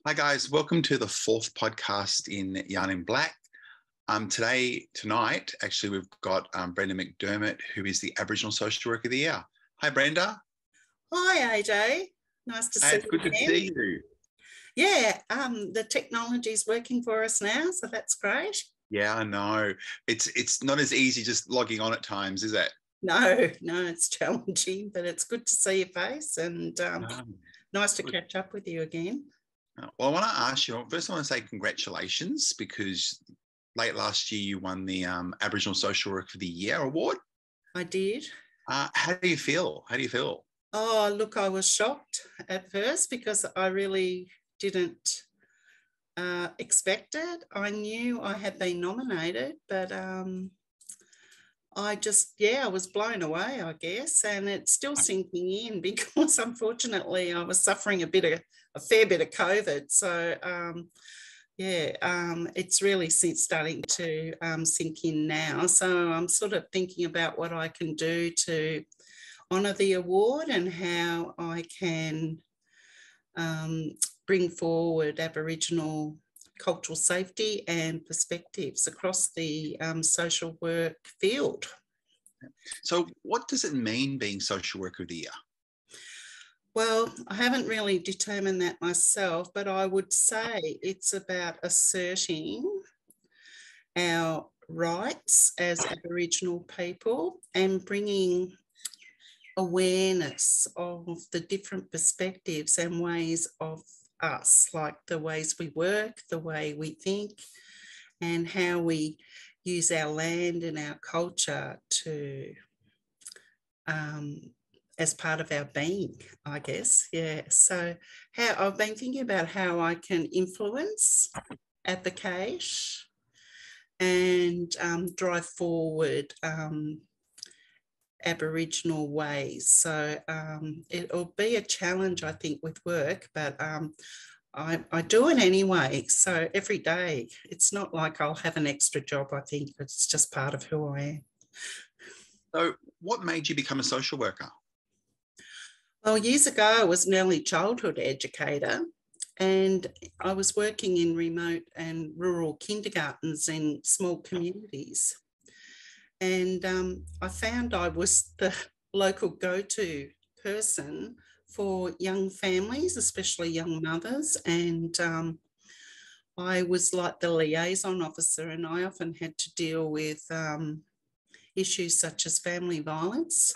Hi guys, welcome to the fourth podcast in YarninBlak. Tonight, actually, we've got Brenda McDermott, who is the Aboriginal Social Worker of the Year. Hi, Brenda. Hi, AJ. Nice to see you. It's good to see you. Yeah, the technology is working for us now, so that's great. Yeah, I know. It's not as easy just logging on at times, is it? No, it's challenging, but it's good to see your face and nice to catch up with you again. Well, I want to ask you, first I want to say congratulations, because late last year you won the Aboriginal Social Worker of the Year award. I did. How do you feel? Oh, look, I was shocked at first because I really didn't expect it. I knew I had been nominated, but I was blown away, I guess, and it's still sinking in because unfortunately I was suffering a fair bit of COVID. So it's really starting to sink in now. So I'm sort of thinking about what I can do to honour the award and how I can bring forward Aboriginal cultural safety and perspectives across the social work field. So what does it mean being Social Worker of the Year? Well, I haven't really determined that myself, but I would say it's about asserting our rights as Aboriginal people and bringing awareness of the different perspectives and ways of us, like the ways we work, the way we think, and how we use our land and our culture to as part of our being, I guess. Yeah. So I've been thinking about how I can influence, advocate, and drive forward Aboriginal ways. So it'll be a challenge, I think, with work, but I do it anyway. So every day, it's not like I'll have an extra job. I think it's just part of who I am. So what made you become a social worker? Well, years ago, I was an early childhood educator, and I was working in remote and rural kindergartens in small communities. And I found I was the local go-to person for young families, especially young mothers. And I was like the liaison officer, and I often had to deal with issues such as family violence,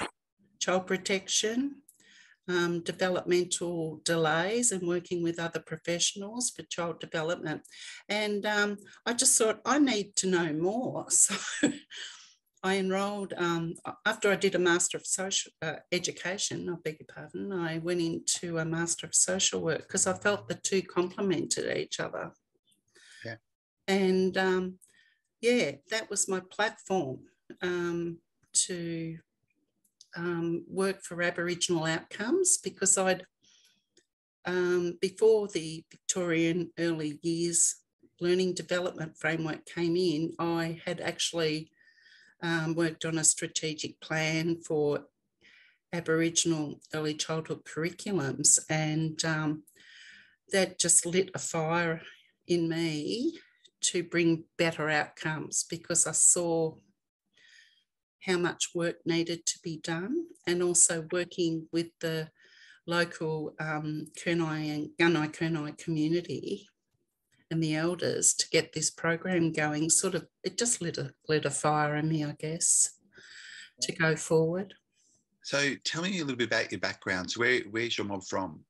child protection, developmental delays, and working with other professionals for child development. And I just thought I need to know more. So I enrolled, after I did a Master of Social Education, I beg your pardon, I went into a Master of Social Work because I felt the two complemented each other. Yeah. And that was my platform to work for Aboriginal outcomes, because I'd, before the Victorian Early Years Learning Development Framework came in, I had actually worked on a strategic plan for Aboriginal early childhood curriculums, and that just lit a fire in me to bring better outcomes, because I saw how much work needed to be done, and also working with the local Gunaikurnai and Gunaikurnai community and the elders to get this program going. Sort of, it just lit a fire in me, I guess, to go forward. So tell me a little bit about your background. So where's your mob from?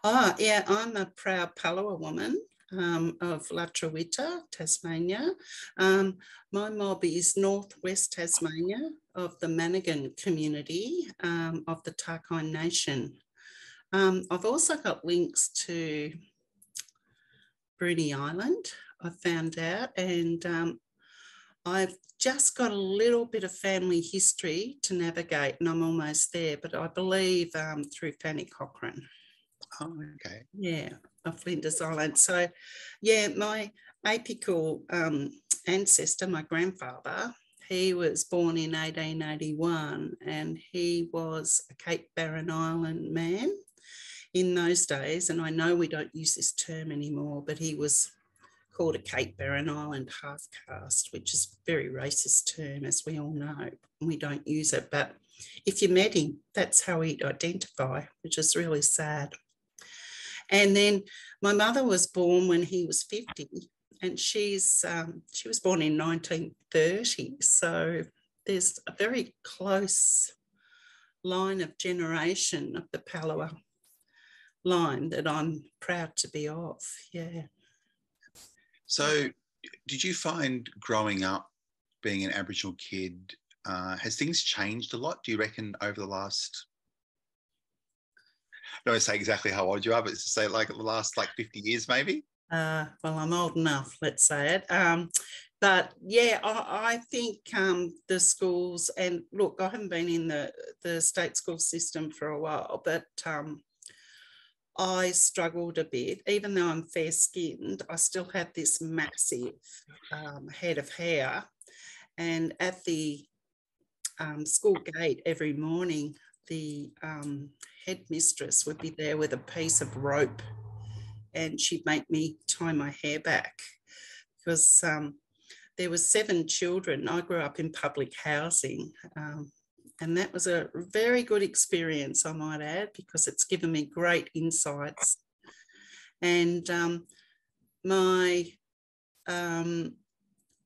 Oh, yeah, I'm a proud Palawa woman of Lutruwita, Tasmania. My mob is northwest Tasmania, of the Manegin Community of the Tarkine Nation. I've also got links to Bruny Island, I found out, and I've just got a little bit of family history to navigate, and I'm almost there, but I believe through Fanny Cochrane. Oh, okay. Yeah, of Flinders Island. So, yeah, my apical ancestor, my grandfather, he was born in 1881, and he was a Cape Barren Island man. in those days, and I know we don't use this term anymore, but he was called a Cape Barren Island half caste, which is a very racist term, as we all know. We don't use it, but if you met him, that's how he'd identify, which is really sad. And then my mother was born when he was 50, and she was born in 1930. So there's a very close line of generation of the Palawa line that I'm proud to be of. Yeah. So did you find growing up being an Aboriginal kid, has things changed a lot, do you reckon, over the last, I don't want to say exactly how old you are, but to say like the last 50 years maybe? Well, I'm old enough, let's say it. But yeah, I think the schools, and look, I haven't been in the state school system for a while, but I struggled a bit. Even though I'm fair-skinned, I still had this massive head of hair. And at the school gate every morning, the headmistress would be there with a piece of rope, and she'd make me tie my hair back because there were 7 children. I grew up in public housing, and that was a very good experience, I might add, because it's given me great insights. And I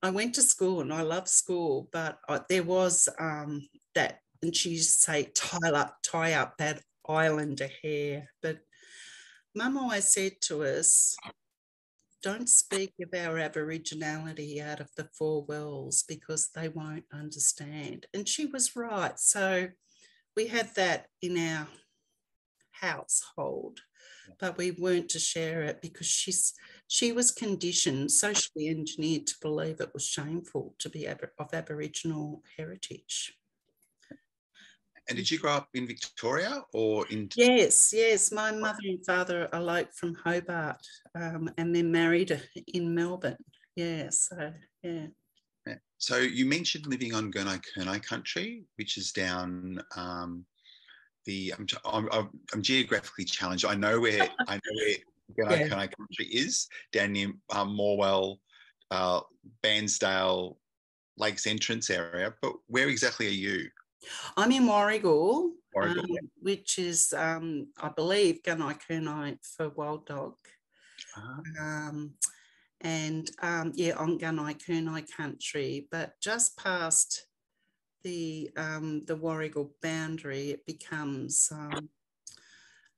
went to school and I love school, but there was that, and she used to say, tie up that islander hair. But Mum always said to us, don't speak of our Aboriginality out of the 4 wells because they won't understand. And she was right. So we had that in our household, but we weren't to share it because she was conditioned, socially engineered to believe it was shameful to be of Aboriginal heritage. And did you grow up in Victoria or in? Yes. My mother and father eloped from Hobart and then married in Melbourne. Yeah, so yeah. So you mentioned living on Gunaikurnai Country, which is down I'm geographically challenged. I know where Gunaikurnai Country is, down near Morwell, Bairnsdale, Lakes Entrance area. But where exactly are you? I'm in Warragul, which is, I believe, Gunaikurnai for wild dog. On Gunaikurnai Country, but just past the Warragul boundary, it becomes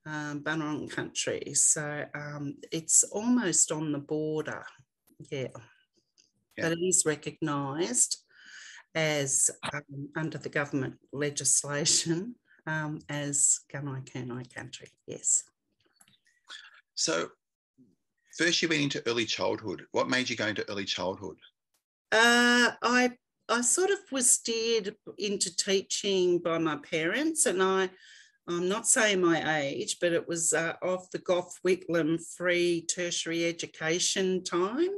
Bunurong Country. So it's almost on the border, but it is recognised as under the government legislation as Gunaikurnai Country, yes. So first you went into early childhood. What made you go into early childhood? I sort of was steered into teaching by my parents, and I'm not saying my age, but it was of the Gough Whitlam free tertiary education time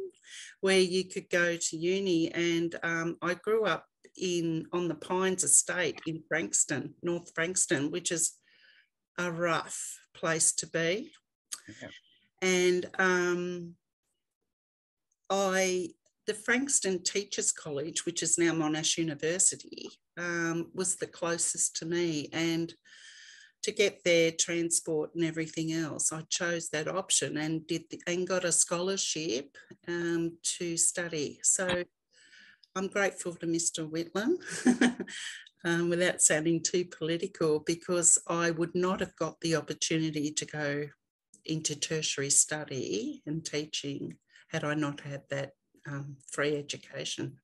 where you could go to uni. And I grew up on the Pines Estate in Frankston, North Frankston, which is a rough place to be. Yeah. And the Frankston Teachers College, which is now Monash University, was the closest to me. And to get there, transport and everything else, I chose that option and got a scholarship to study. So I'm grateful to Mr. Whitlam, without sounding too political, because I would not have got the opportunity to go into tertiary study and teaching had I not had that free education.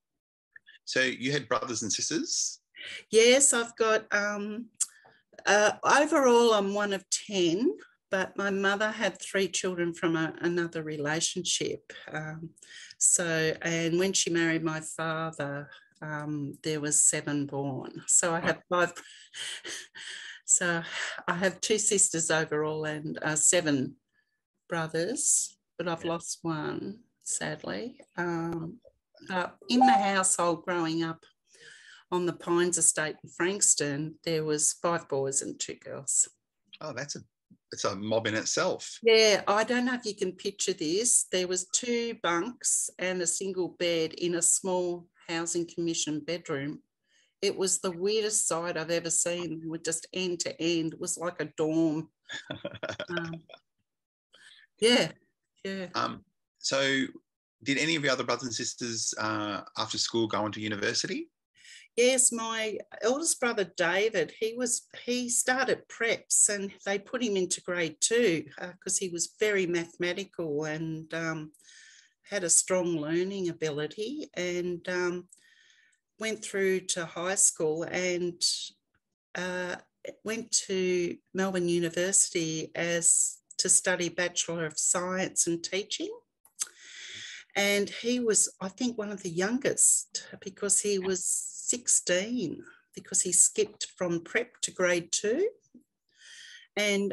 So you had brothers and sisters? Yes, I've got, overall I'm one of 10, but my mother had 3 children from another relationship. And when she married my father, there was 7 born. So I have 5. So I have 2 sisters overall and 7 brothers, but I've lost one, sadly. In the household growing up on the Pines Estate in Frankston, there was 5 boys and 2 girls. Oh, that's a it's a mob in itself. Yeah, I don't know if you can picture this. There was 2 bunks and a single bed in a small housing commission bedroom. It was the weirdest sight I've ever seen. With just end to end. It was like a dorm. Yeah. So did any of your other brothers and sisters after school go on to university? Yes, my eldest brother David, he started preps and they put him into grade 2 because he was very mathematical and had a strong learning ability, and went through to high school and went to Melbourne University to study Bachelor of Science and Teaching. And he was, I think, one of the youngest because he was 16, because he skipped from prep to grade 2. And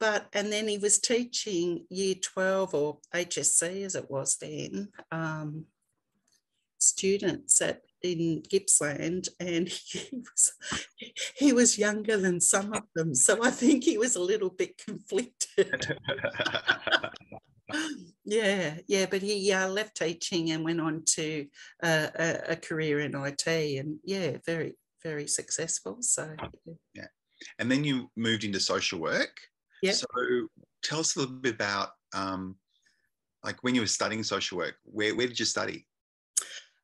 then he was teaching year 12 or HSC as it was then, students in Gippsland, and he was younger than some of them. So I think he was a little bit conflicted. Yeah, but he left teaching and went on to a career in IT, and very, very successful. So yeah. And then you moved into social work. Yeah. So tell us a little bit about like when you were studying social work, where did you study?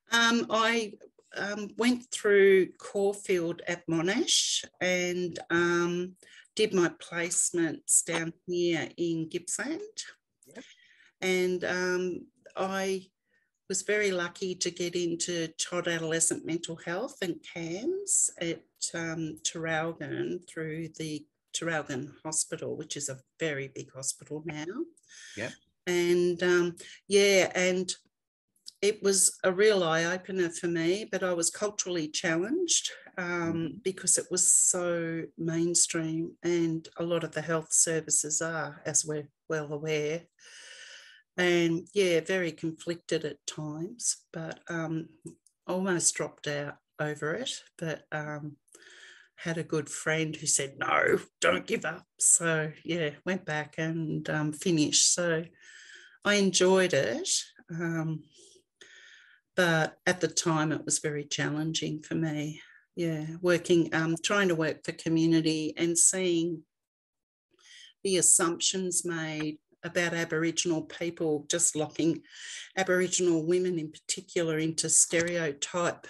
I went through Caulfield at Monash and did my placements down here in Gippsland. Yep. And I was very lucky to get into child adolescent mental health and CAMS at Traralgon through the Traralgon Hospital, which is a very big hospital now. Yeah. And and it was a real eye-opener for me, but I was culturally challenged because it was so mainstream, and a lot of the health services are, as we're well aware. And very conflicted at times, but almost dropped out over it. But had a good friend who said, no, don't give up. So went back and finished. So I enjoyed it. But at the time it was very challenging for me. Working, trying to work for community and seeing the assumptions made about Aboriginal people, just locking Aboriginal women in particular into stereotype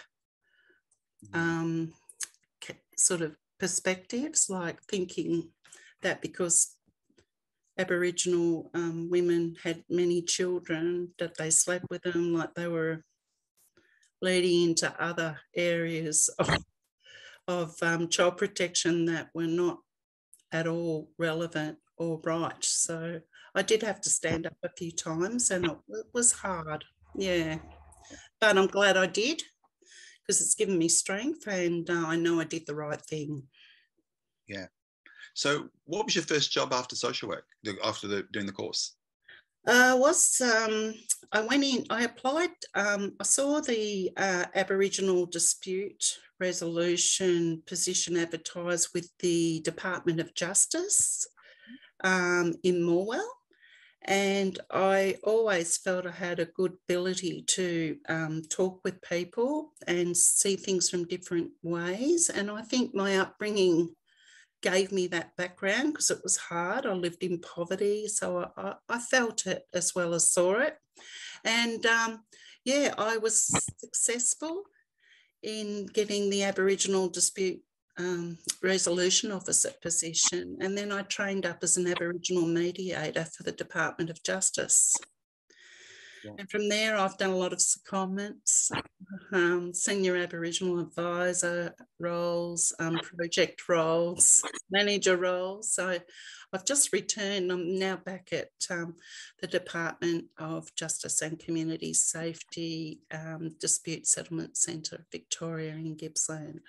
sort of perspectives, like thinking that because Aboriginal women had many children that they slept with them, like they were leading into other areas of child protection that were not at all relevant or right. So I did have to stand up a few times, and it was hard, but I'm glad I did, because it's given me strength, and I know I did the right thing. Yeah. So what was your first job after social work, after doing the course? I went in, I applied, I saw the Aboriginal dispute resolution position advertised with the Department of Justice in Morwell, and I always felt I had a good ability to talk with people and see things from different ways, and I think my upbringing gave me that background because it was hard. I lived in poverty, so I felt it as well as saw it. And I was successful in getting the Aboriginal dispute resolution officer position. And then I trained up as an Aboriginal mediator for the Department of Justice. Yeah. And from there, I've done a lot of secondments, senior Aboriginal advisor roles, project roles, manager roles. So I've just returned. I'm now back at the Department of Justice and Community Safety Dispute Settlement Centre, Victoria in Gippsland.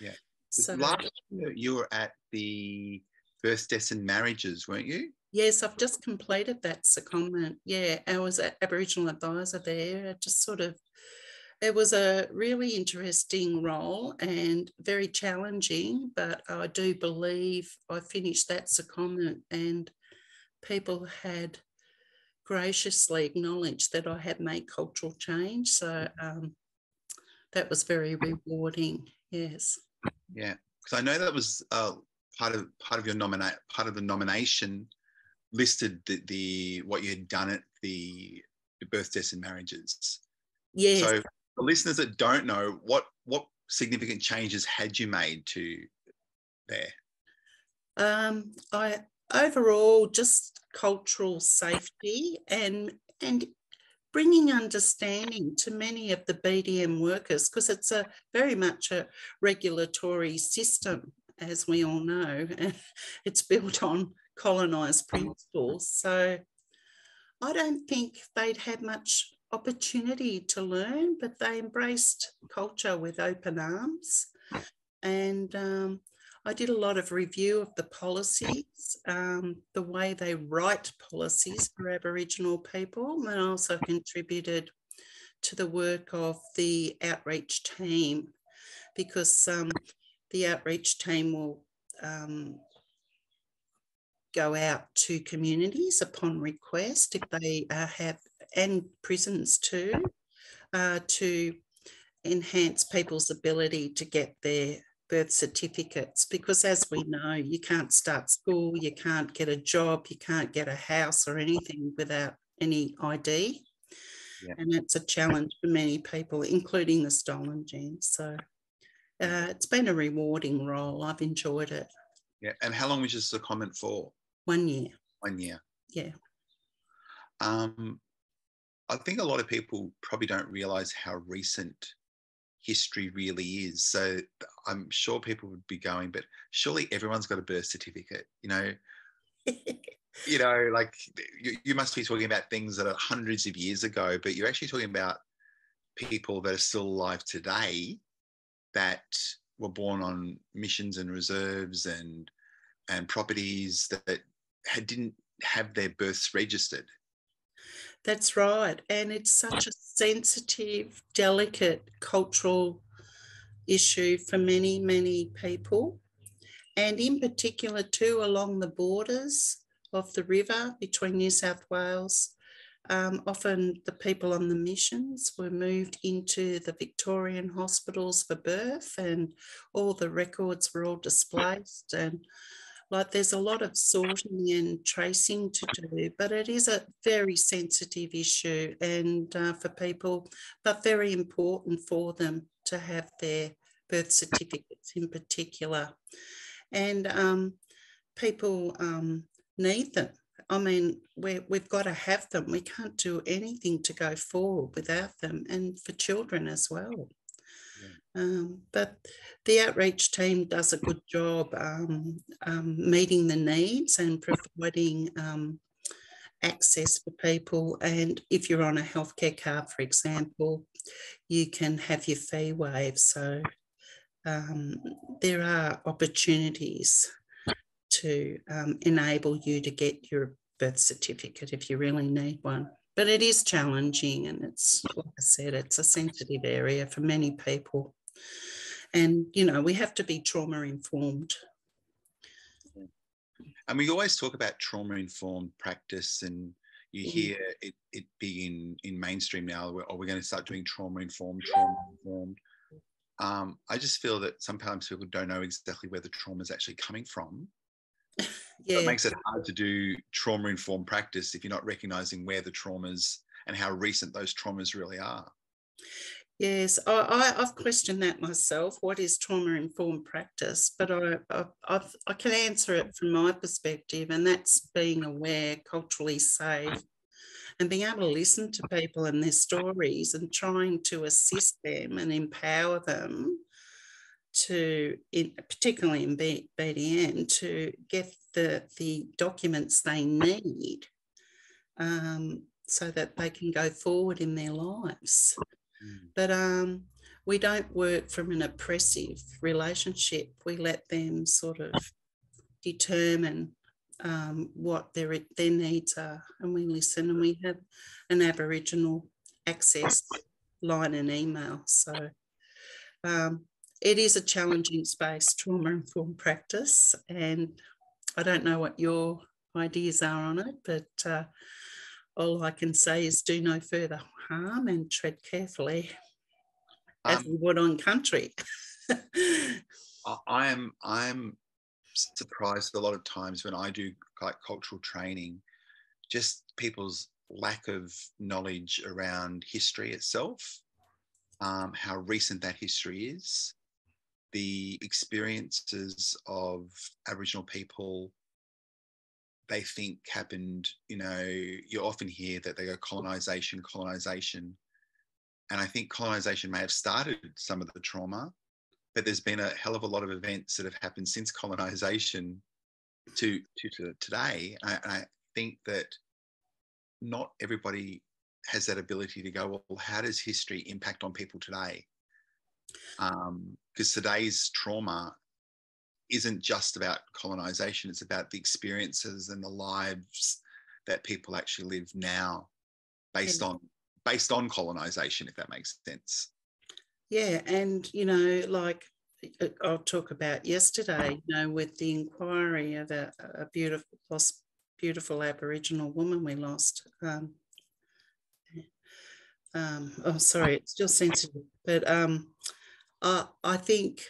Yeah. So last year you were at the Birth, Deaths and Marriages, weren't you? Yes, I've just completed that secondment. Yeah, I was an Aboriginal advisor there. I just sort of It was a really interesting role and very challenging, but I do believe I finished that secondment and people had graciously acknowledged that I had made cultural change. So that was very rewarding. Yes. Yeah, because I know that was part of the nomination listed the what you had done at the birth, deaths and marriages. Yes. So for listeners that don't know, what significant changes had you made to there? I overall just cultural safety and bringing understanding to many of the BDM workers, because it's a very much a regulatory system, as we all know. It's built on colonised principles. So I don't think they'd had much opportunity to learn, but they embraced culture with open arms. And I did a lot of review of the policies, the way they write policies for Aboriginal people, and also contributed to the work of the outreach team, because the outreach team will go out to communities upon request if they have, and prisons too, to enhance people's ability to get their birth certificates, because as we know, you can't start school, you can't get a job, you can't get a house or anything without any ID. Yeah. And it's a challenge for many people, including the stolen genes. So it's been a rewarding role. I've enjoyed it. Yeah. And how long was your secondment for? 1 year. 1 year. Yeah. I think a lot of people probably don't realise how recent history really is. So I'm sure people would be going, but surely everyone's got a birth certificate, you know? You know, like you must be talking about things that are hundreds of years ago, but you're actually talking about people that are still alive today that were born on missions and reserves and properties that didn't have their births registered. That's right. And it's such a sensitive, delicate cultural issue for many, many people. And in particular too, along the borders of the river between New South Wales, often the people on the missions were moved into the Victorian hospitals for birth, and all the records were all displaced, and like there's a lot of sorting and tracing to do, but it is a very sensitive issue and for people, but very important for them to have their birth certificates in particular. And people need them. I mean, we've got to have them. We can't do anything to go forward without them, and for children as well. But the outreach team does a good job meeting the needs and providing access for people. And if you're on a healthcare card, for example, you can have your fee waived. So there are opportunities to enable you to get your birth certificate if you really need one. But it is challenging, and it's, like I said, it's a sensitive area for many people. And, you know, we have to be trauma-informed. And we always talk about trauma-informed practice, and you hear it being in mainstream now, or we're going to start doing trauma-informed. I just feel that sometimes people don't know exactly where the trauma is actually coming from. Yeah. So it makes it hard to do trauma-informed practice if you're not recognising where the traumas and how recent those traumas really are. Yes, I've questioned that myself. What is trauma-informed practice? But I can answer it from my perspective, and that's being aware, culturally safe, and being able to listen to people and their stories and trying to assist them and empower them to, particularly in BDM, to get the documents they need so that they can go forward in their lives. But we don't work from an oppressive relationship. We let them sort of determine what their needs are, and we listen, and we have an Aboriginal access line and email. So it is a challenging space, trauma-informed practice, and I don't know what your ideas are on it, but all I can say is do no further harm and tread carefully, as we would on country. I'm surprised a lot of times when I do like cultural training, just people's lack of knowledge around history itself, how recent that history is, the experiences of Aboriginal people they think happened. You know, you often hear that they go colonisation. And I think colonisation may have started some of the trauma, but there's been a hell of a lot of events that have happened since colonisation to today. And I think that not everybody has that ability to go, well, how does history impact on people today? Because today's trauma isn't just about colonisation, it's about the experiences and the lives that people actually live now based on colonisation, if that makes sense. Yeah, and, you know, like I'll talk about yesterday, you know, with the inquiry of a beautiful Aboriginal woman we lost. Oh, sorry, it's still sensitive. But I think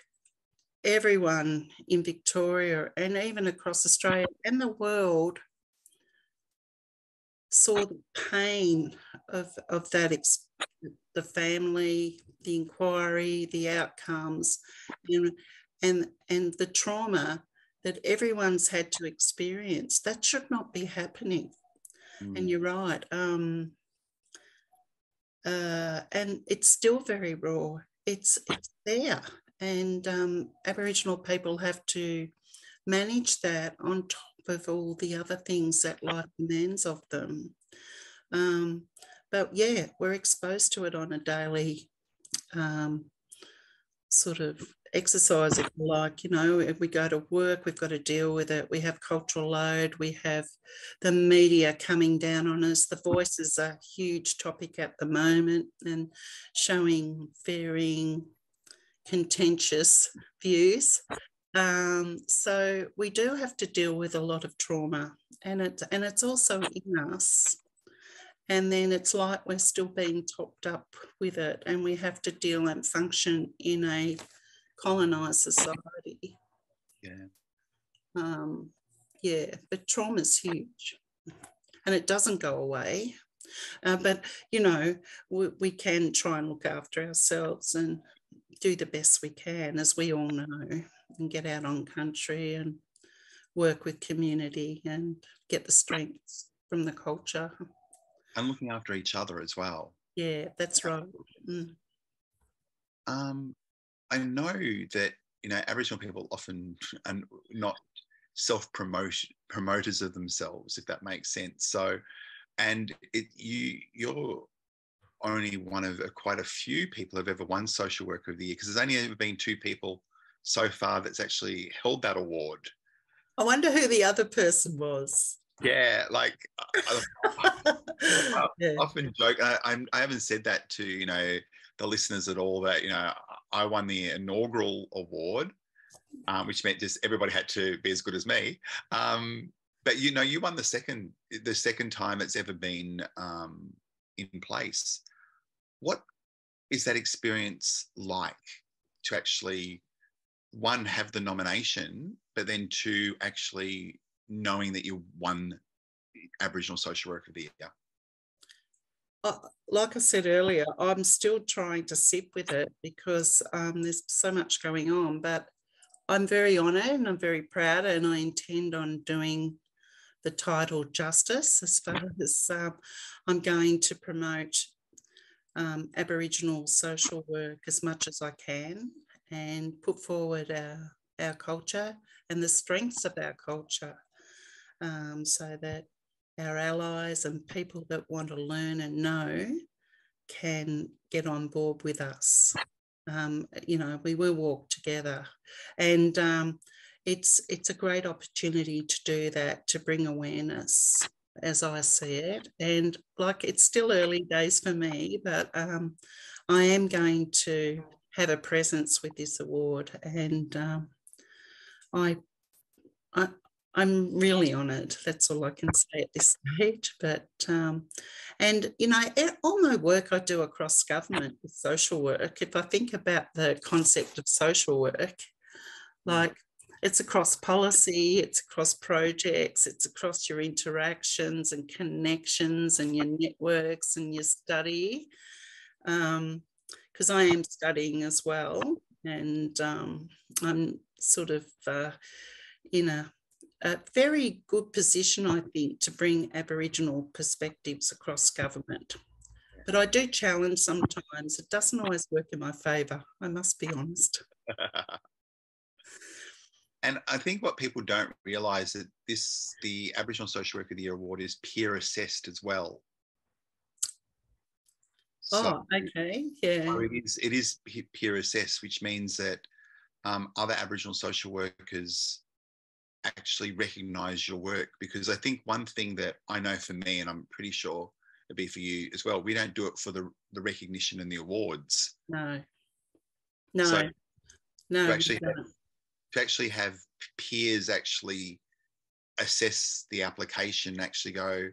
everyone in Victoria and even across Australia and the world saw the pain of that, the family, the inquiry, the outcomes, and the trauma that everyone's had to experience. That should not be happening. And you're right. And it's still very raw. It's there. And Aboriginal people have to manage that on top of all the other things that life demands of them. But yeah, we're exposed to it on a daily sort of exercise, if you like. You know, if we go to work, we've got to deal with it. We have cultural load. We have the media coming down on us. The Voice is a huge topic at the moment and showing varying contentious views. So we do have to deal with a lot of trauma, and it's also in us. And then it's like we're still being topped up with it, and we have to deal and function in a colonised society. Yeah. But trauma's huge, and it doesn't go away. But, you know, we can try and look after ourselves and do the best we can, as we all know, and get out on country and work with community and get the strengths from the culture. And looking after each other as well. Yeah, that's right. I know that, you know, Aboriginal people often are not self-promoters of themselves, if that makes sense. So, and you're only one of quite a few people who've ever won Social Worker of the Year, because there's only ever been 2 people so far that's actually held that award. I wonder who the other person was. Yeah, like I often joke. I haven't said that to, you know, the listeners at all, that, you know, I won the inaugural award, which meant just everybody had to be as good as me. But, you know, you won the second time it's ever been in place. What is that experience like to actually, 1, have the nomination, but then 2, actually knowing that you won Aboriginal Social Worker of the Year? Like I said earlier, I'm still trying to sit with it because there's so much going on, but I'm very honoured and I'm very proud, and I intend on doing the title justice as far as I'm going to promote Aboriginal social work as much as I can and put forward our culture and the strengths of our culture, so that our allies and people that want to learn and know can get on board with us. You know, we will walk together, and it's a great opportunity to do that, to bring awareness, as I see it. And like, it's still early days for me, but I am going to have a presence with this award, and I'm really honoured. That's all I can say at this stage. But and you know, all my work I do across government with social work. If I think about the concept of social work, like it's across policy, it's across projects, it's across your interactions and connections and your networks and your study. Because I am studying as well, and I'm sort of in a very good position, I think, to bring Aboriginal perspectives across government. But I do challenge sometimes. It doesn't always work in my favour, I must be honest. And I think what people don't realise that the Aboriginal Social Worker of the Year award is peer assessed as well. So, okay, yeah. So it is peer assessed, which means that other Aboriginal social workers actually recognise your work. Because I think one thing that I know for me, and I'm pretty sure it'd be for you as well, we don't do it for the recognition and the awards. No. So to actually have peers actually assess the application, actually go,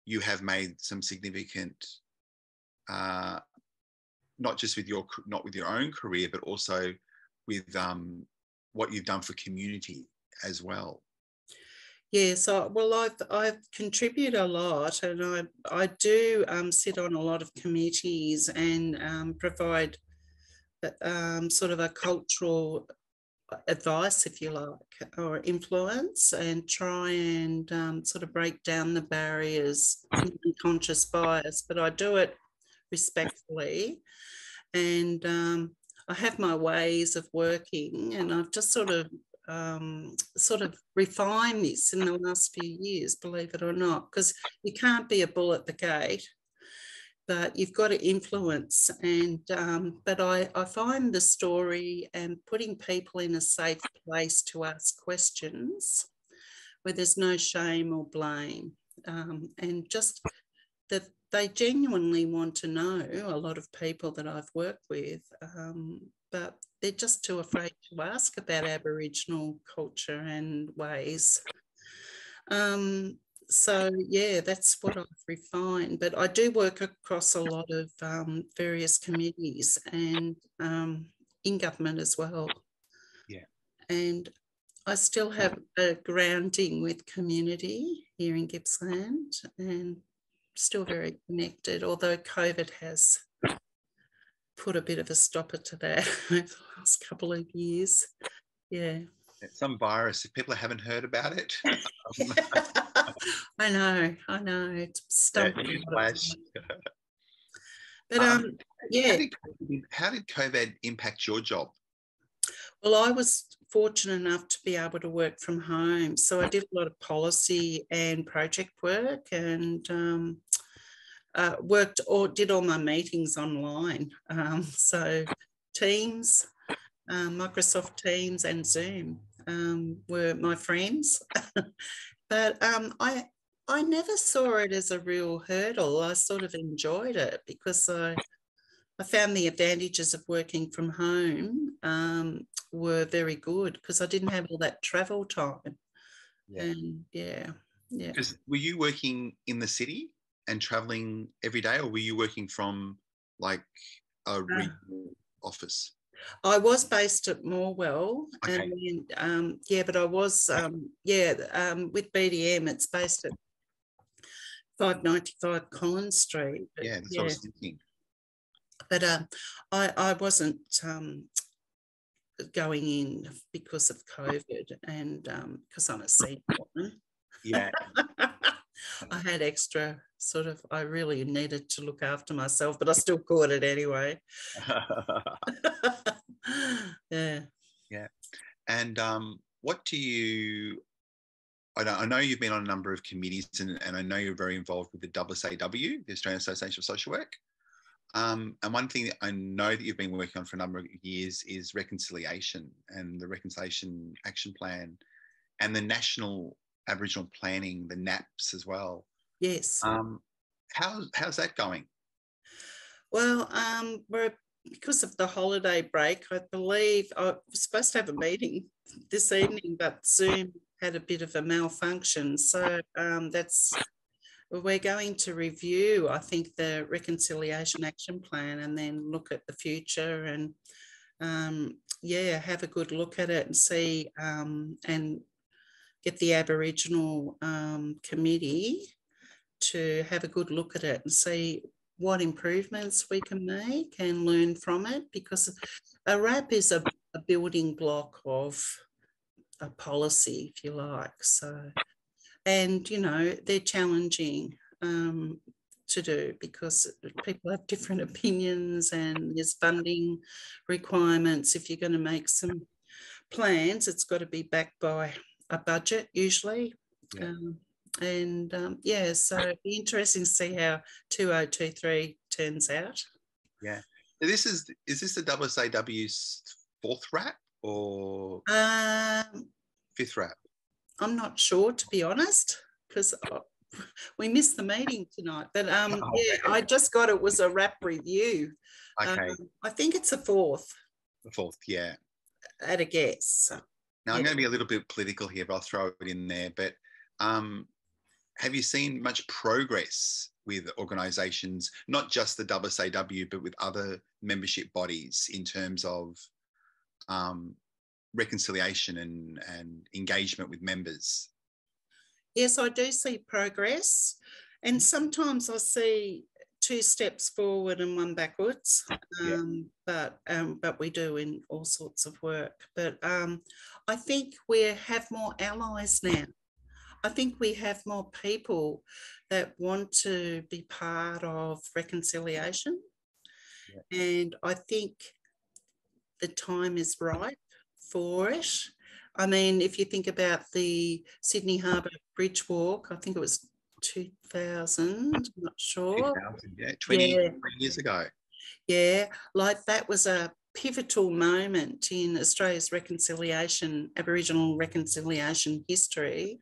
you have made some significant, not just with your own career, but also with what you've done for community as well. Yeah, so well, I've contributed a lot, and I do sit on a lot of committees and provide sort of a cultural advice, if you like, or influence, and try and sort of break down the barriers and unconscious bias. But I do it respectfully, and I have my ways of working, and I've just sort of refined this in the last few years, believe it or not, because you can't be a bull at the gate, but you've got to influence. And but I find the story and putting people in a safe place to ask questions where there's no shame or blame, and just that they genuinely want to know, a lot of people that I've worked with, but they're just too afraid to ask about Aboriginal culture and ways. So, yeah, that's what I've refined. But I do work across a lot of various committees and in government as well. Yeah. And I still have a grounding with community here in Gippsland and still very connected, although COVID has put a bit of a stopper to that over the last couple of years. Yeah. Some virus, if people haven't heard about it. I know. It's stumping. But yeah. How did COVID impact your job? Well, I was fortunate enough to be able to work from home. So I did a lot of policy and project work, and did all my meetings online. So Teams, Microsoft Teams and Zoom were my friends. But I never saw it as a real hurdle. I sort of enjoyed it because I found the advantages of working from home were very good because I didn't have all that travel time. Yeah. And yeah. Because were you working in the city and traveling every day, or were you working from like a regional office? I was based at Morwell, okay. And then, but I was with BDM. It's based at 595 Collins Street. But, yeah, that's what I was thinking. But I wasn't going in because of COVID, and because I'm a senior woman. Yeah. I had extra I really needed to look after myself, but I still caught it anyway. Yeah. Yeah. And what do you, I know you've been on a number of committees, and I know you're very involved with the AASW, the Australian Association of Social Work. And one thing that I know that you've been working on for a number of years is reconciliation and the Reconciliation Action Plan and the National Aboriginal Planning, the NAPS as well. Yes. How's that going? Well, because of the holiday break, I believe I was supposed to have a meeting this evening, but Zoom had a bit of a malfunction. So we're going to review, I think, the Reconciliation Action Plan and then look at the future and, have a good look at it and see and get the Aboriginal committee to have a good look at it and see what improvements we can make and learn from it, because a RAP is a building block of a policy, if you like. So, and, they're challenging to do because people have different opinions and there's funding requirements. If you're going to make some plans, it's got to be backed by a budget usually. Yeah. So it'd be interesting to see how 2023 turns out. Yeah. Is this the AASW's fourth RAP or fifth RAP? I'm not sure, to be honest, because we missed the meeting tonight. But I just got it was a RAP review. Okay. I think it's the fourth. The fourth, yeah. At a guess. Now I'm going to be a little bit political here, but I'll throw it in there. But have you seen much progress with organisations, not just the AASW, but with other membership bodies in terms of reconciliation and engagement with members? Yes, I do see progress. And sometimes I see 2 steps forward and 1 backwards, but we do in all sorts of work. But I think we have more allies now. I think we have more people that want to be part of reconciliation. Yeah. And I think the time is right for it. I mean, if you think about the Sydney Harbour Bridge Walk, I think it was 2000, I'm not sure. 2000, 20 years ago. Yeah, like that was a pivotal moment in Australia's Aboriginal reconciliation history.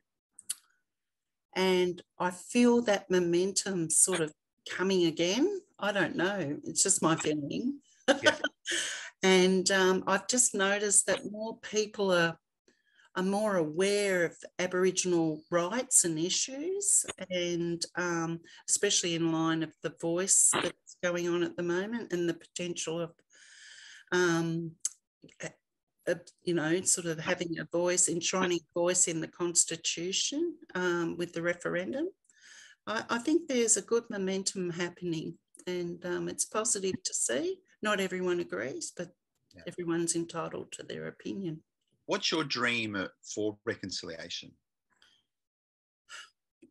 And I feel that momentum sort of coming again. I don't know. It's just my feeling. Yeah. And I've just noticed that more people are more aware of Aboriginal rights and issues, and especially in line of the voice that's going on at the moment and the potential of, sort of having a voice, enshrining voice in the Constitution with the referendum. I think there's a good momentum happening, and it's positive to see. Not everyone agrees, but everyone's entitled to their opinion. What's your dream for reconciliation?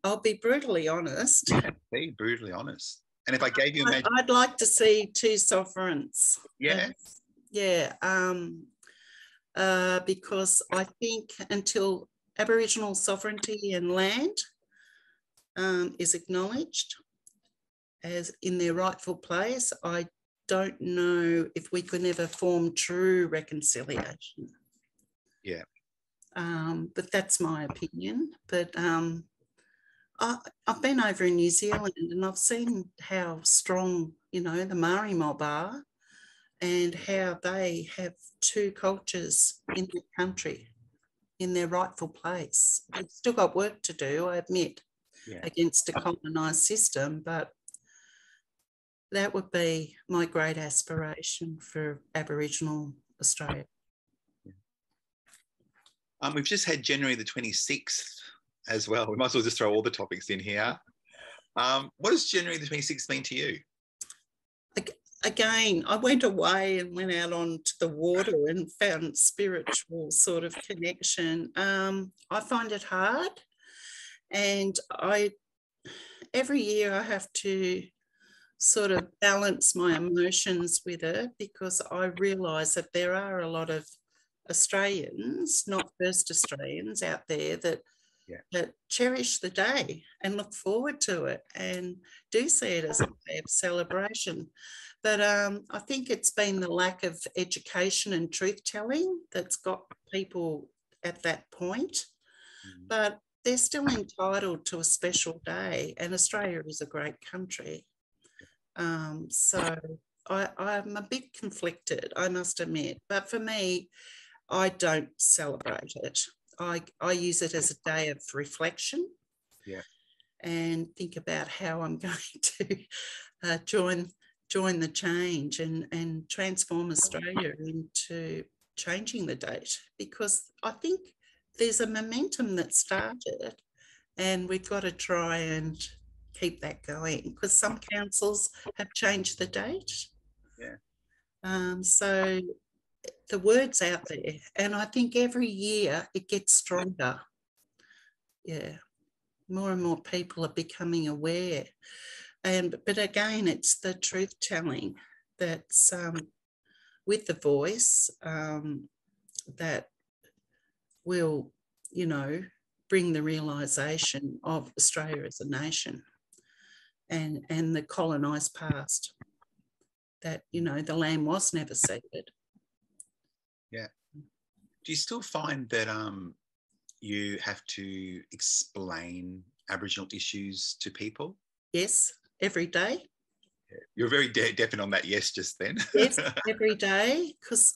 I'll be brutally honest. Be brutally honest. And if I gave you I'd like to see 2 sovereigns. Yeah. Because I think until Aboriginal sovereignty and land is acknowledged as in their rightful place, I don't know if we could ever form true reconciliation. Yeah. But that's my opinion. But I've been over in New Zealand and I've seen how strong, the Maori mob are and how they have 2 cultures in the country in their rightful place. They've still got work to do, I admit, against a colonised system, but that would be my great aspiration for Aboriginal Australia. We've just had January the 26th as well. We might as well just throw all the topics in here. What does January the 26th mean to you? Again, I went away and went out onto the water and found spiritual sort of connection. I find it hard, and every year I have to sort of balance my emotions with it, because I realise that there are a lot of Australians, not First Australians out there that cherish the day and look forward to it and do see it as a day of celebration. But I think it's been the lack of education and truth-telling that's got people at that point. But they're still entitled to a special day, and Australia is a great country. So I'm a bit conflicted, I must admit. But for me, I don't celebrate it. I use it as a day of reflection. Yeah. And think about how I'm going to join the change and transform Australia into changing the date, because I think there's a momentum that started and we've got to try and keep that going, because some councils have changed the date. Yeah. So the word's out there, and I think every year it gets stronger. Yeah. More and more people are becoming aware. But again, it's the truth telling that's with the voice that will, bring the realisation of Australia as a nation and the colonised past, that, the land was never ceded. Yeah. Do you still find that you have to explain Aboriginal issues to people? Yes, every day. You're very definite on that yes just then. Yes, every day, because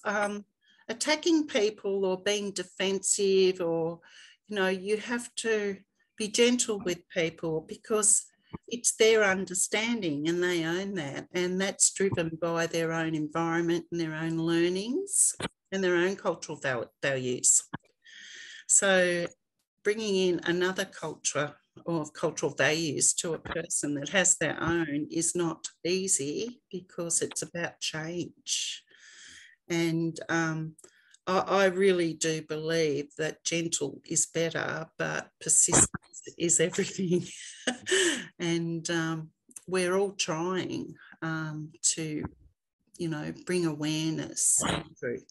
attacking people or being defensive, or, you have to be gentle with people, because it's their understanding and they own that, and that's driven by their own environment and their own learnings and their own cultural values. So bringing in another culture or cultural values to a person that has their own is not easy, because it's about change. And I really do believe that gentle is better, but persistence is everything. And we're all trying to, bring awareness and truth.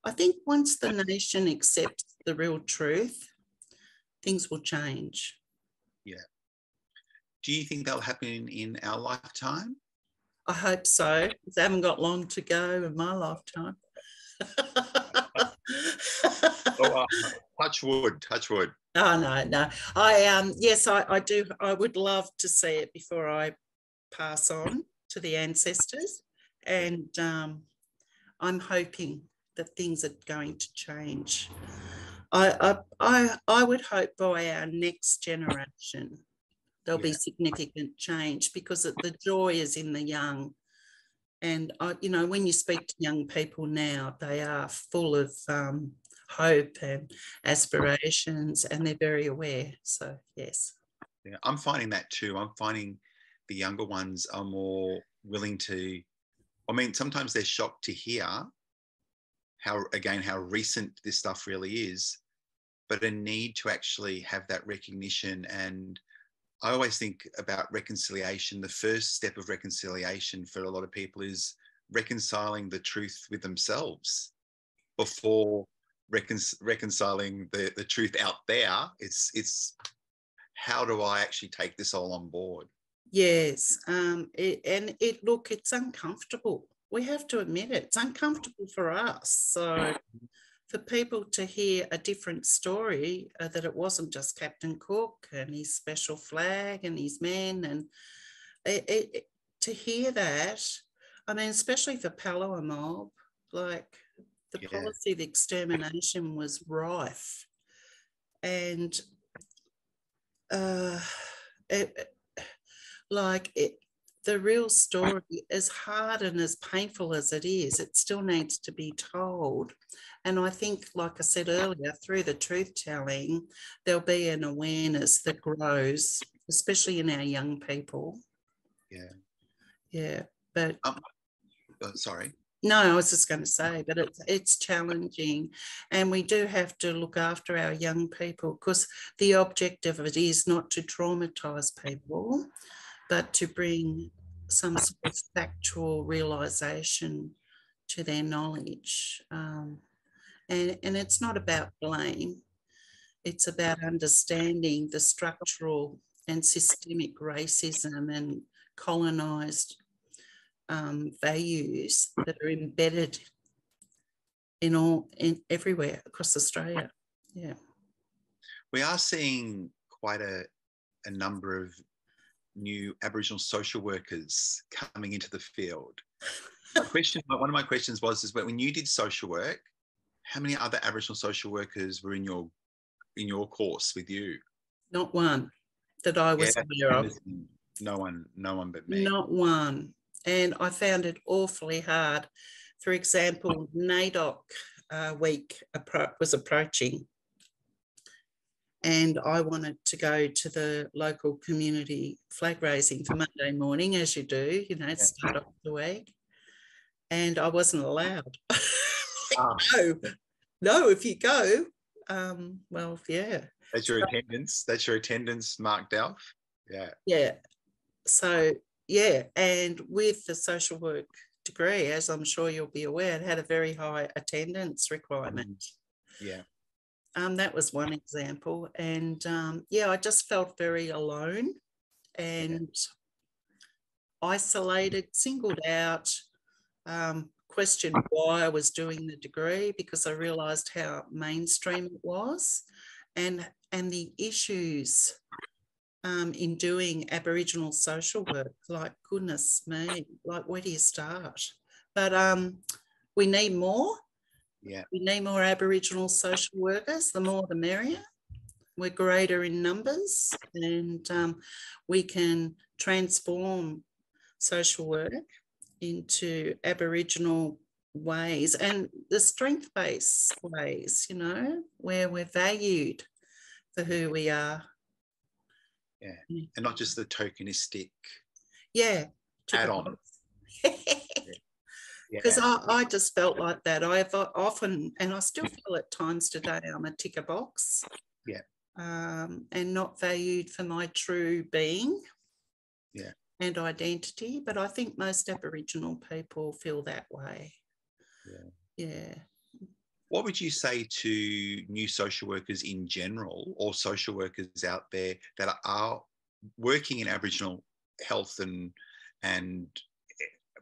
I think once the nation accepts the real truth, things will change. Yeah. Do you think that'll happen in our lifetime? I hope so, because I haven't got long to go in my lifetime. Touch wood, touch wood. Oh, no. Yes, I do. I would love to see it before I pass on to the ancestors. And I'm hoping that things are going to change. I would hope by our next generation there'll be significant change, because the joy is in the young. And, when you speak to young people now, they are full of hope and aspirations, and they're very aware. So, yes. Yeah, I'm finding that too. I'm finding the younger ones are more willing to, sometimes they're shocked to hear how recent this stuff really is, but a need to actually have that recognition. And I always think about reconciliation. The first step of reconciliation for a lot of people is reconciling the truth with themselves before reconciling the truth out there. It's how do I actually take this all on board? Yes, it's uncomfortable. We have to admit it. It's uncomfortable for us. So for people to hear a different story, that it wasn't just Captain Cook and his special flag and his men, and to hear that, especially for Palawa mob, like the policy of extermination was rife, and the real story, as hard and as painful as it is, it still needs to be told. And I think, like I said earlier, through the truth telling, there'll be an awareness that grows, especially in our young people. Yeah. Yeah. But sorry. No, I was just going to say, but it's challenging, and we do have to look after our young people, because the objective of it is not to traumatise people, but to bring some sort of factual realisation to their knowledge. And it's not about blame. It's about understanding the structural and systemic racism and colonised values that are embedded in everywhere across Australia. Yeah. We are seeing quite a number of new Aboriginal social workers coming into the field. One of my questions was, when you did social work, how many other Aboriginal social workers were in your course with you? Not one that I was aware of. No one but me. Not one. And I found it awfully hard. For example, NAIDOC week was approaching, and I wanted to go to the local community flag raising for Monday morning, as you do, start off the week. And I wasn't allowed. No, if you go, well, yeah. That's your attendance. That's your attendance marked out. Yeah. Yeah. So, yeah. And with the social work degree, as I'm sure you'll be aware, it had a very high attendance requirement. Yeah. That was one example. And I just felt very alone and isolated, singled out, questioned why I was doing the degree, because I realised how mainstream it was, and the issues in doing Aboriginal social work. Like, goodness me, like, where do you start? But we need more. Yeah. We need more Aboriginal social workers. The more the merrier. We're greater in numbers, and we can transform social work into Aboriginal ways and the strength-based ways, where we're valued for who we are. Yeah, and not just the tokenistic add-on. Because I just felt like that. I've often, and I still feel at times today, I'm a ticker box. Yeah. And not valued for my true being. Yeah. And identity, but I think most Aboriginal people feel that way. Yeah. What would you say to new social workers in general, or social workers out there that are working in Aboriginal health and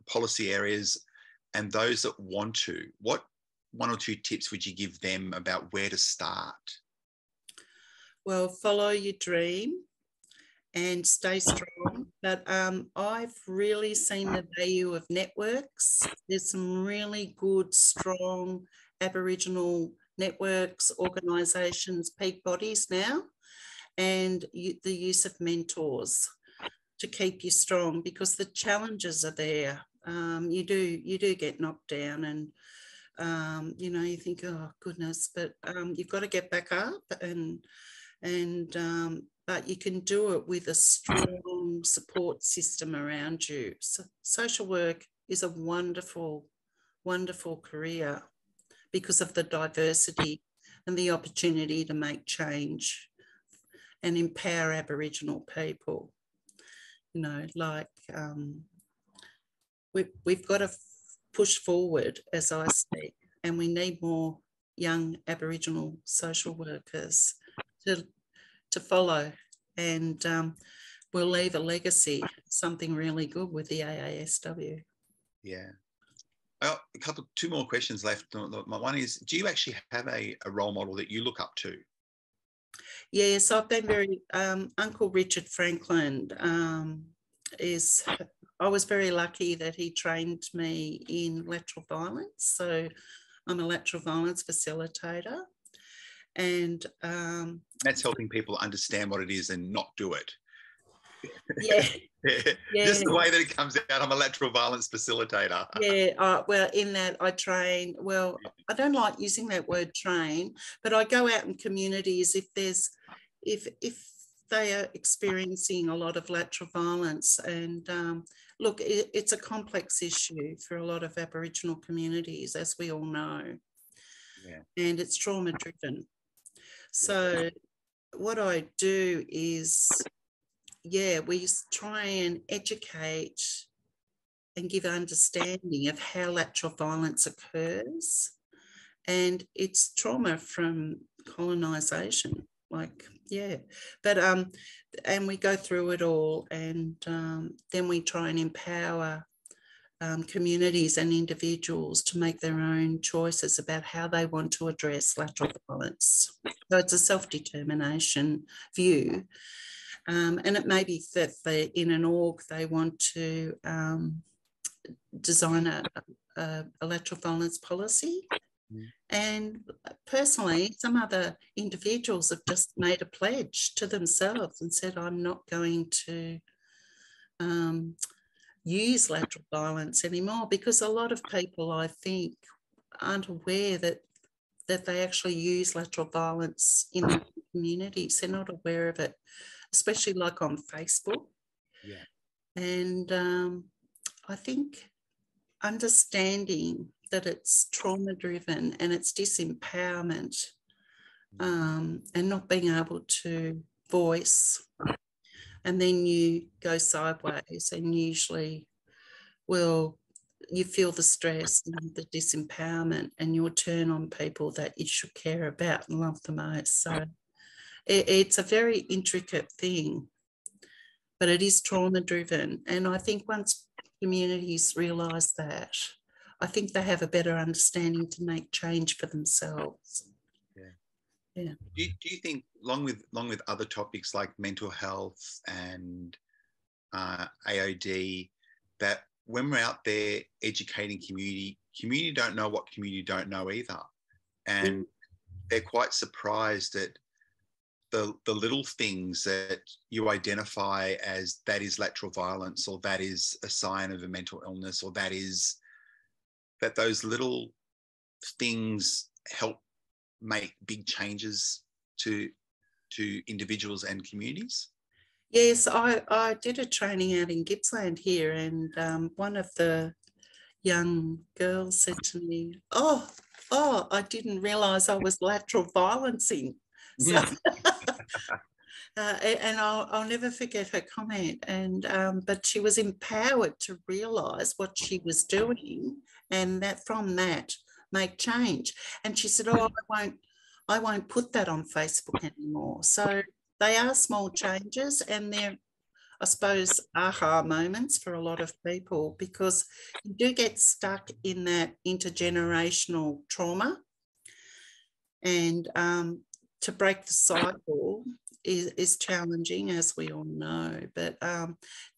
policy areas, and those that want to? What one or two tips would you give them about where to start? Well, follow your dream and stay strong. But I've really seen the value of networks. There's some really good, strong Aboriginal networks, organisations, peak bodies now, and the use of mentors to keep you strong, because the challenges are there. You do get knocked down, and you think, oh goodness, but you've got to get back up, but you can do it with a strong support system around you. So social work is a wonderful, wonderful career because of the diversity and the opportunity to make change and empower Aboriginal people. We've got to push forward, as I say, and we need more young Aboriginal social workers to follow, and we'll leave a legacy, something really good with the AASW. Yeah. Well, two more questions left. One is, do you actually have a role model that you look up to? Yes, I've been very, Uncle Richard Franklin I was very lucky that he trained me in lateral violence. So I'm a lateral violence facilitator. And that's helping people understand what it is and not do it. Yeah. Just the way that it comes out. I'm a lateral violence facilitator. Well, in that I train, I don't like using that word train, but I go out in communities if they are experiencing a lot of lateral violence. And look, it's a complex issue for a lot of Aboriginal communities, as we all know. Yeah. And it's trauma driven. So what I do is, we try and educate and give understanding of how lateral violence occurs. And it's trauma from colonisation, But, and we go through it all, and then we try and empower communities and individuals to make their own choices about how they want to address lateral violence. So it's a self-determination view. And it may be that they, in an org, they want to design a lateral violence policy. And personally, some other individuals have just made a pledge to themselves and said, I'm not going to use lateral violence anymore, because a lot of people, I think, aren't aware that they actually use lateral violence in their communities. They're not aware of it, especially like on Facebook. Yeah. And I think understanding that it's trauma-driven and it's disempowerment, and not being able to voice, and then you go sideways and usually, well, you feel the stress and the disempowerment, and you'll turn on people that you should care about and love the most. So it's a very intricate thing, but it is trauma-driven. And I think once communities realise that, I think they have a better understanding to make change for themselves. Yeah. Do you think, along with other topics like mental health and AOD, that when we're out there educating community don't know what community don't know either, and they're quite surprised at the little things that you identify as that is lateral violence, or that is a sign of a mental illness, or that those little things help make big changes to individuals and communities. Yes, I did a training out in Gippsland here, and one of the young girls said to me, oh, I didn't realise I was lateral violencing. So, and I'll never forget her comment. And but she was empowered to realise what she was doing, and that from that make change. And she said, oh, I won't put that on Facebook anymore. So they are small changes, and they're, I suppose, aha moments for a lot of people, because you do get stuck in that intergenerational trauma, and to break the cycle is challenging, as we all know. But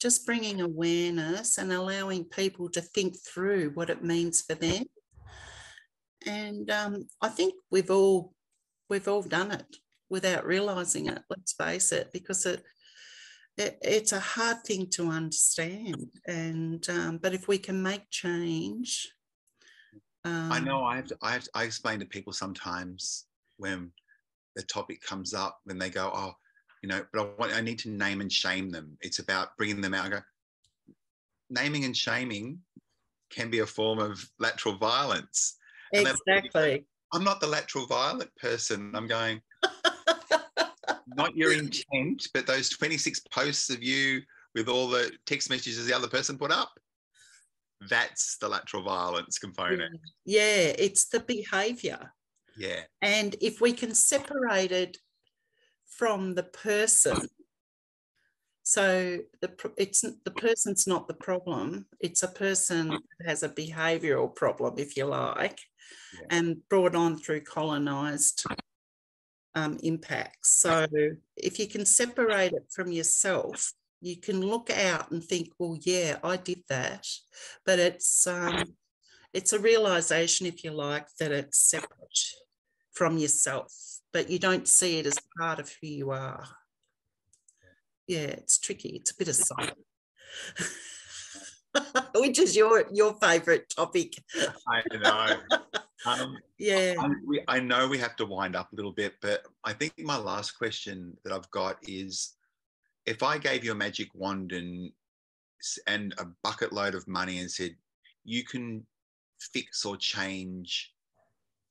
just bringing awareness and allowing people to think through what it means for them. And I think we've all done it without realising it, let's face it, because it's a hard thing to understand. And but if we can make change. I know I explain to people sometimes when the topic comes up, when they go, oh, but I need to name and shame them. It's about bringing them out. I go, naming and shaming can be a form of lateral violence. Exactly. I'm not the lateral violent person. I'm going, not your intent, but those 26 posts of you with all the text messages the other person put up, that's the lateral violence component. Yeah, it's the behaviour. Yeah. And if we can separate it from the person, so the person's not the problem, it's a person that has a behavioural problem, if you like, and brought on through colonised impacts. So if you can separate it from yourself, you can look out and think, well, yeah, I did that. But it's a realisation, if you like, that it's separate from yourself, but you don't see it as part of who you are. Yeah, it's tricky. It's a bit of science. Which is your favourite topic. I know. Yeah. I know we have to wind up a little bit, but I think my last question that I've got is, if I gave you a magic wand and a bucket load of money and said, you can fix or change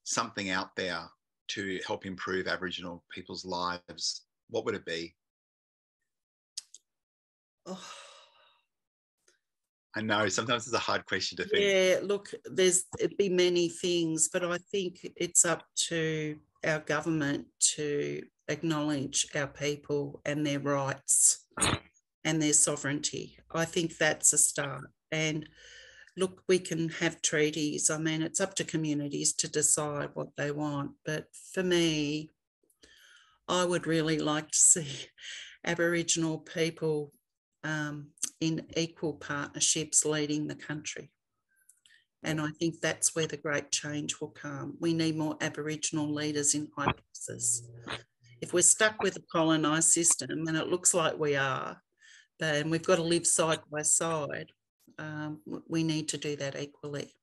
something out there to help improve Aboriginal people's lives, what would it be? Oh. I know sometimes it's a hard question to think. Yeah, look, it'd be many things, but I think it's up to our government to acknowledge our people and their rights and their sovereignty. I think that's a start. And look, we can have treaties. I mean, it's up to communities to decide what they want. But for me, I would really like to see Aboriginal people in equal partnerships leading the country. And I think that's where the great change will come. We need more Aboriginal leaders in high places. If we're stuck with a colonised system, and it looks like we are, then we've got to live side by side. We need to do that equally.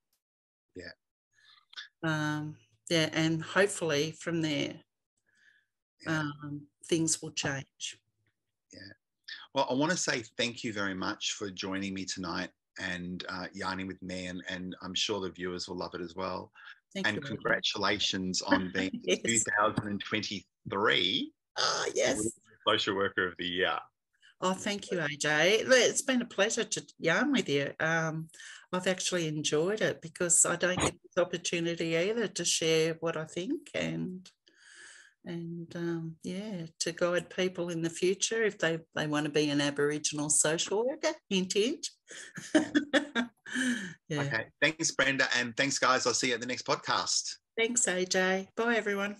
Yeah. Yeah, and hopefully from there, things will change. Yeah. Well, I want to say thank you very much for joining me tonight and yarning with me, and I'm sure the viewers will love it as well. Thank you. Congratulations on being yes. 2023 yes. Social Worker of the Year. Oh, thank you, AJ. It's been a pleasure to yarn with you. I've actually enjoyed it because I don't get this opportunity either to share what I think and to guide people in the future if they want to be an Aboriginal social worker. Hint, hint. Yeah. Okay. Thanks, Brenda. And thanks, guys. I'll see you at the next podcast. Thanks, AJ. Bye, everyone.